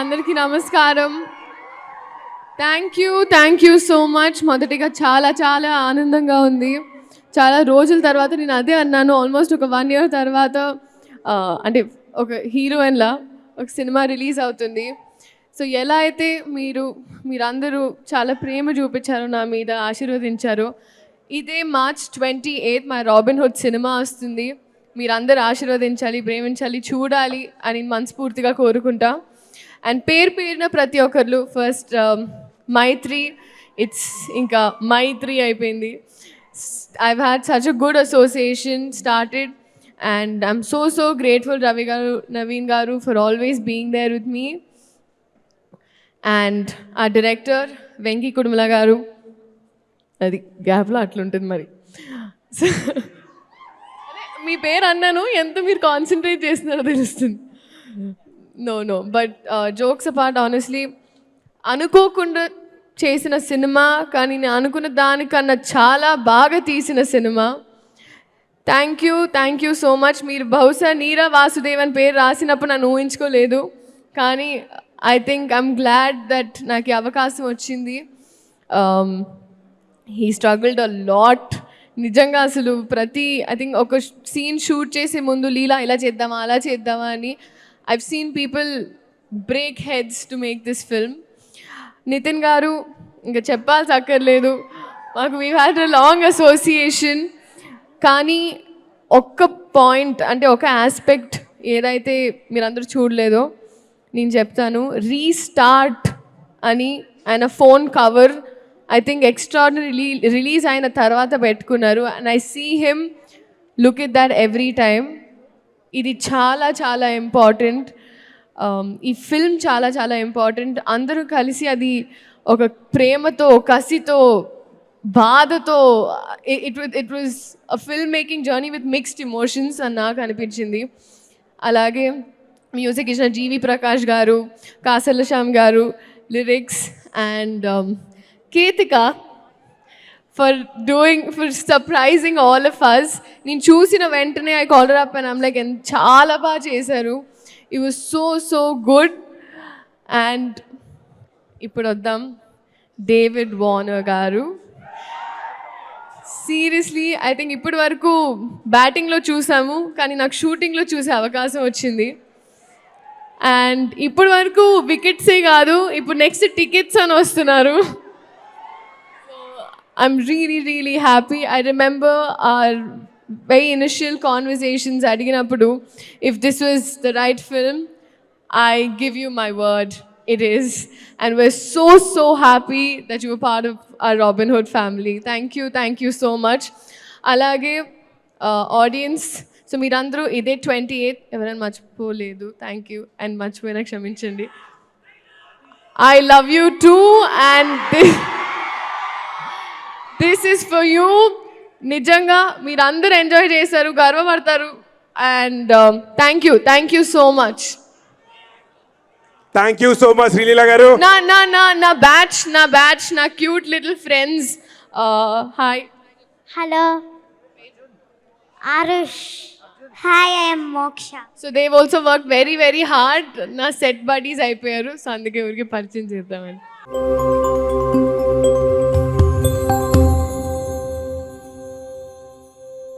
అందరికీ నమస్కారం. Thank you so much. మొదటిగా చాలా చాలా ఆనందంగా ఉంది. చాలా రోజుల తర్వాత నేను అదే అన్నాను, ఆల్మోస్ట్ ఒక 1 year తర్వాత అంటే ఒక హీరోయిన్లా ఒక సినిమా రిలీజ్ అవుతుంది. సో ఎలా అయితే మీరందరూ చాలా ప్రేమ చూపించారో, నా మీద ఆశీర్వదించారో, ఇదే March 28 మా రాబిన్ హుడ్ సినిమా వస్తుంది. మీరందరూ ఆశీర్వదించాలి, ప్రేమించాలి, చూడాలి అని మనస్ఫూర్తిగా కోరుకుంటా. అండ్ పేరున ప్రతి ఒక్కరు ఫస్ట్ మైత్రి, ఇట్స్ ఇంకా మైత్రి అయిపోయింది. I've had such a good association started and I'm so grateful Ravi garu, Naveen garu for always being there with me. And our director Venki Kudumala garu, అది గ్యాప్లో అట్లుంటుంది మరి. మీ పేరు అన్నాను, ఎంత మీరు కాన్సన్ట్రేట్ చేస్తున్నారో తెలుస్తుంది. No but jokes apart, honestly అనుకోకుండా చేసిన సినిమా, కానీ నేను అనుకున్న దానికన్నా చాలా బాగా తీసిన cinema. Thank you so much. మీరు బహుశా నీరా వాసుదేవ్ అని పేరు రాసినప్పుడు నన్ను ఊహించుకోలేదు, కానీ I think I'm glad that నాకు ఈ అవకాశం వచ్చింది. He struggled a lot. నిజంగా అసలు ఐ థింక్ ఒక సీన్ షూట్ చేసే ముందు లీలా ఇలా చేద్దామా అలా చేద్దామా అని I've seen people break heads to make this film. Nithin garu ఇంకా చెప్పాల్సి అక్కర్లేదు, మాకు we had a long association. కానీ ఒక్క పాయింట్, అంటే ఒక ఆస్పెక్ట్ ఏదైతే మీరందరూ చూడలేదో నేను చెప్తాను. రీస్టార్ట్ అని ఆయన phone cover I think extraordinary release అయిన తర్వాత పెట్టుకున్నారు. And I see him look at that every time. ఇది చాలా చాలా ఇంపార్టెంట్. ఈ ఫిల్మ్ చాలా చాలా ఇంపార్టెంట్. అందరూ కలిసి అది ఒక ప్రేమతో, కసితో, బాధతో, it was a film making journey with mixed emotions అని నాకు అనిపించింది. అలాగే మ్యూజిక్ ఇచ్చిన జీవి ప్రకాష్ గారు, కాసల్ల శ్యామ్ గారు, lyrics, and Ketika for surprising all of us. నేను చూసిన వెంటనే I called her up and I'm like, చాలా బాగా చేశారు. It was so good. And ఇప్పుడు వద్దాం డేవిడ్ వార్నర్ గారు. సీరియస్లీ ఐ థింక్ ఇప్పటి వరకు బ్యాటింగ్లో చూసాము, కానీ నాకు షూటింగ్లో చూసే అవకాశం వచ్చింది. అండ్ ఇప్పటి వరకు వికెట్సే కాదు, ఇప్పుడు నెక్స్ట్ టికెట్స్ అని వస్తున్నారు. I'm really happy. I remember our very initial conversations అడిగినప్పుడు, if this was the right film, I give you my word, it is. And we're so happy that you were part of our Robin Hood family. Thank you so much. అలాగే audience, so మీరందరూ ఇదే 28 ఎవరైనా మర్చిపోలేదు, thank you. And మర్చిపోయినా క్షమించండి. I love you too, and this is for you. నిజంగా మీరందరూ enjoy చేశారు, గర్వపడతారు. And thank you so much. Thank you so much Sreeleela గారు. నా బ్యాచ్ నా cute little friends. Hi. Hello Aarush. Hi, I am Moksha. So they also work very hard. నా set buddies అయిపోయారు, సో అందుకే ఊరికి పరిచయం చేద్దామని.